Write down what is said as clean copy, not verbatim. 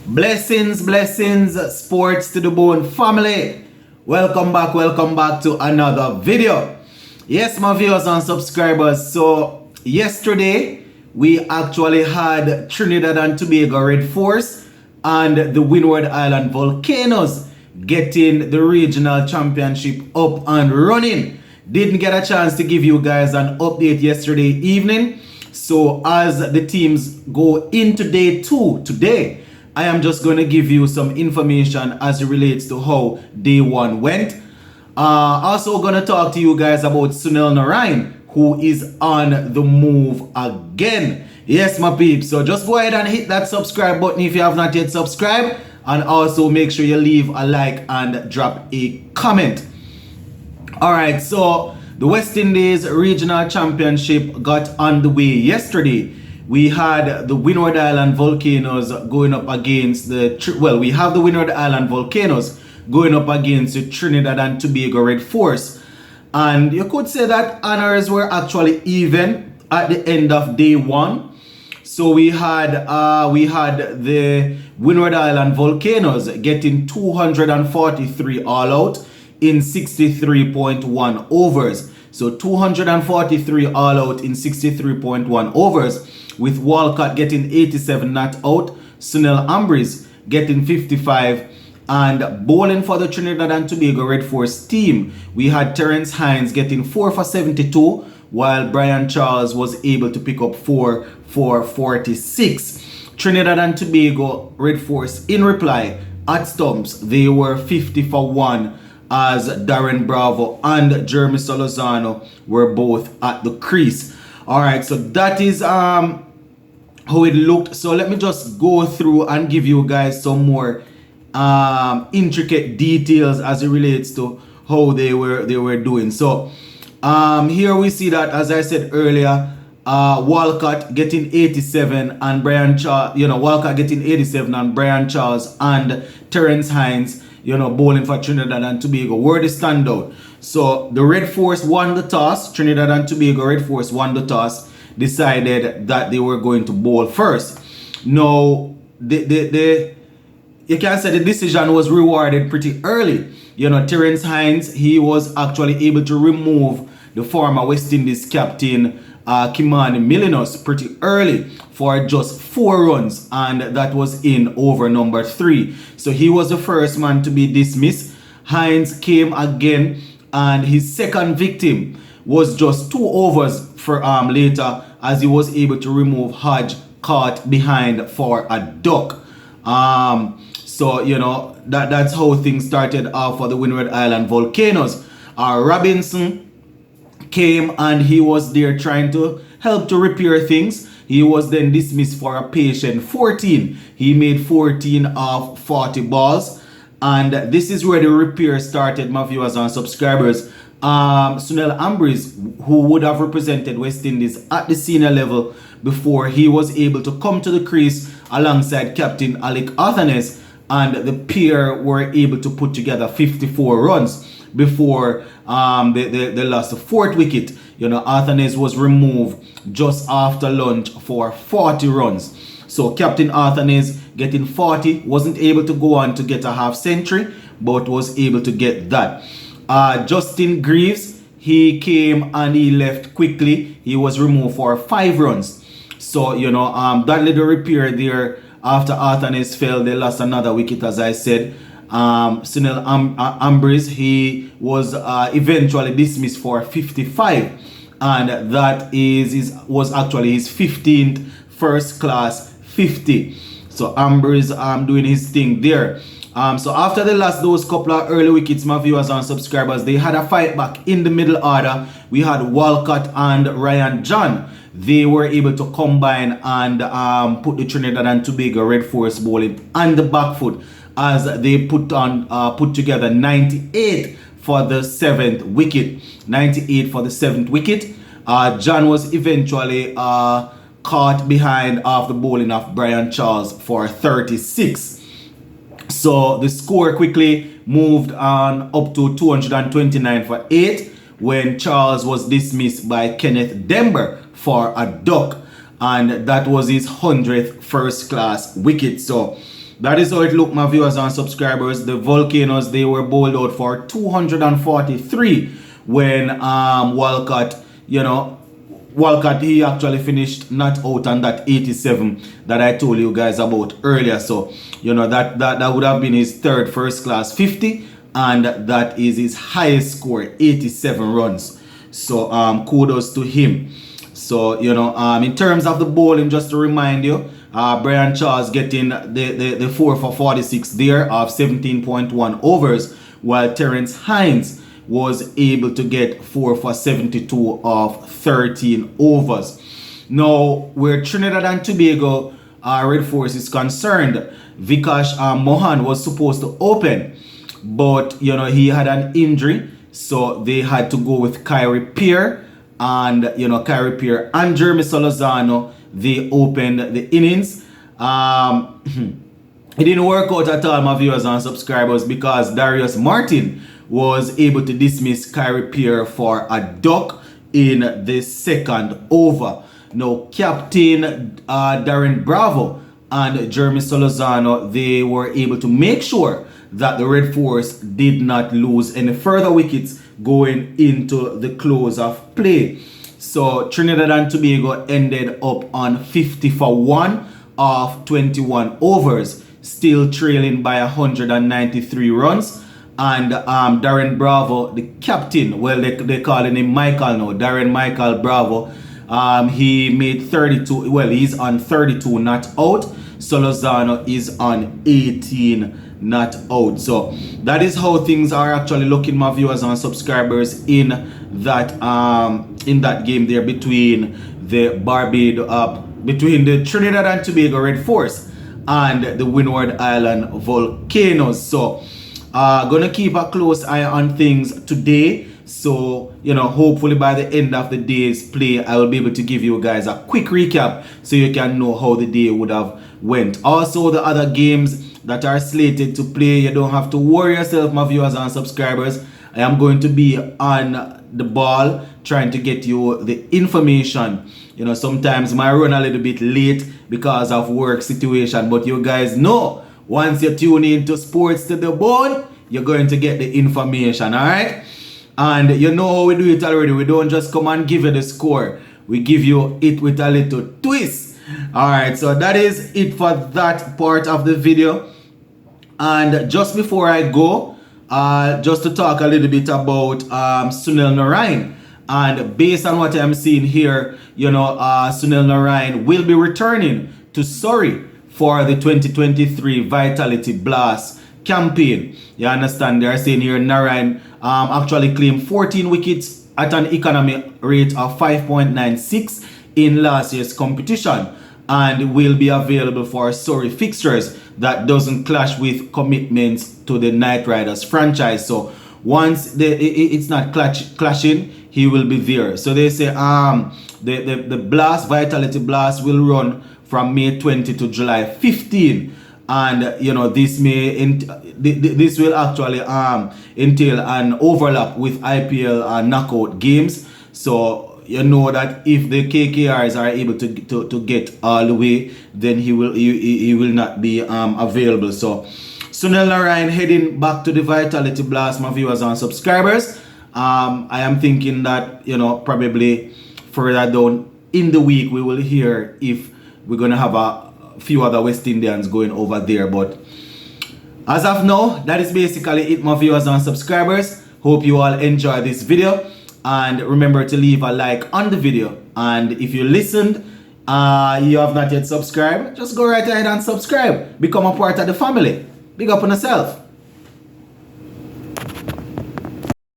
Blessings, blessings, sports to the bone family. Welcome back to another video. Yes, my viewers and subscribers. So, yesterday we actually had Trinidad and Tobago Red Force and the Winward Island Volcanoes getting the regional championship up and running. Didn't get a chance to give you guys an update yesterday evening. So, as the teams go into day 2 today, I am just going to give you some information as it relates to how day 1 went. Also going to talk to you guys about Sunil Narine, who is on the move again. Yes, my peeps. So just go ahead and hit that subscribe button if you have not yet subscribed. And also make sure you leave a like and drop a comment. Alright, so the West Indies Regional Championship got underway yesterday. We had the Winward Island Volcanoes going up against we have the Winward Island Volcanoes going up against the Trinidad and Tobago Red Force. And you could say that honors were actually even at the end of day 1. So we had the Winward Island Volcanoes getting 243 all out in 63.1 overs. So 243 all out in 63.1 overs, with Walcott getting 87 not out, Sunil Narine getting 55, and bowling for the Trinidad and Tobago Red Force team, we had Terence Hines getting 4 for 72, while Brian Charles was able to pick up 4 for 46. Trinidad and Tobago Red Force, in reply, at stumps, they were 50 for 1, as Darren Bravo and Jeremy Solozano were both at the crease. Alright, so that is how it looked. So let me just go through and give you guys some more intricate details as it relates to how they were doing. So here we see that, as I said earlier, Walcott getting 87 and Brian Charles, Walcott getting 87 and Brian Charles and Terence Hines, bowling for Trinidad and Tobago were the standout. So the Red Force won the toss. Trinidad and Tobago Red Force won the toss, decided that they were going to bowl first. Now, you can say the decision was rewarded pretty early. Terence Hines, he was actually able to remove the former West Indies captain Kimani Milinos pretty early for just 4 runs, and that was in over number 3. So he was the first man to be dismissed. Hines came again, and his second victim was just 2 overs for later, as he was able to remove Hodge, caught behind for a duck. So that's how things started off for the Winward Island Volcanoes. Robinson came and he was there trying to help to repair things. He was then dismissed for a patient 14. He made 14 of 40 balls, and this is where the repair started, my viewers and subscribers. Sunil Narine, who would have represented West Indies at the senior level before, he was able to come to the crease alongside Captain Alec Athanes, and the pair were able to put together 54 runs before they lost the 4th wicket. Athanes was removed just after lunch for 40 runs. So Captain Athanes getting 40, wasn't able to go on to get a half century, but was able to get that. Justin Greaves, he came and he left quickly. He was removed for 5 runs. So that little repair there, after Athanes fell, they lost another wicket, as I said. Sunil Narine, he was eventually dismissed for 55, and that was actually his 15th first class 50. So Narine doing his thing there. So after they lost those couple of early wickets, my viewers and subscribers, they had a fight back in the middle order. We had Walcott and Ryan John. They were able to combine and put the Trinidad and Tobago Red Force bowling on the back foot, as they put together 98 for the 7th wicket. 98 for the 7th wicket. John was eventually caught behind after bowling of Brian Charles for 36. So the score quickly moved on up to 229 for 8 when Charles was dismissed by Kenneth Denver for a duck, and that was his 100th first class wicket. So that is how it looked, my viewers and subscribers. The Volcanoes, they were bowled out for 243 when Walcott, Walcott, he actually finished not out on that 87 that I told you guys about earlier. So, that would have been his third first class 50, and that is his highest score, 87 runs. So, kudos to him. So, in terms of the bowling, just to remind you, Brian Charles getting the 4 for 46 there of 17.1 overs, while Terence Hines was able to get 4 for 72 of 13 overs. Now, where Trinidad and Tobago Red Force is concerned, Vikash Mohan was supposed to open, but he had an injury, so they had to go with Kyrie Pierre, and Kyrie Pierre and Jeremy Solozano, they opened the innings. It didn't work out at all, my viewers and subscribers, because Darius Martin was able to dismiss Kyrie Pierre for a duck in the second over. Now, Captain Darren Bravo and Jeremy Solozano, they were able to make sure that the Red Force did not lose any further wickets going into the close of play. So Trinidad and Tobago ended up on 50 for 1 of 21 overs, still trailing by 193 runs. And Darren Bravo, the captain, well, they calling him Michael now, Darren Michael Bravo, he made 32, well, he's on 32 not out. Solozano is on 18 not out. So that is how things are actually looking, my viewers and subscribers, in that game there between the between the Trinidad and Tobago Red Force and the Winward Island Volcanoes. So gonna keep a close eye on things today. So, hopefully by the end of the day's play, I will be able to give you guys a quick recap so you can know how the day would have went. Also, the other games that are slated to play, you don't have to worry yourself, my viewers and subscribers. I am going to be on the ball trying to get you the information. Sometimes I run a little bit late because of work situation, but you guys know, once you tune in to Sports to the Bone, you're going to get the information, all right? And you know how we do it already. We don't just come and give you the score. We give you it with a little twist. All right, so that is it for that part of the video. And just before I go, just to talk a little bit about Sunil Narine. And based on what I'm seeing here, Sunil Narine will be returning to Surrey for the 2023 Vitality Blast campaign. You understand? They are saying here Narine actually claimed 14 wickets at an economy rate of 5.96 in last year's competition, and will be available for Surrey fixtures that doesn't clash with commitments to the Knight Riders franchise. So once it's not clashing, he will be there. So they say the Blast, Vitality Blast, will run from May 20 to July 15. And this will actually entail an overlap with IPL knockout games. So that if the KKRs are able to get all the way, then he will not be available. So Sunil Narine heading back to the Vitality Blast, my viewers and subscribers. I am thinking that probably further down in the week we will hear if we're gonna have a few other West Indians going over there. But as of now, that is basically it, my viewers and subscribers. Hope you all enjoy this video, and remember to leave a like on the video. And if you listened, you have not yet subscribed, just go right ahead and subscribe, become a part of the family. Big up on yourself.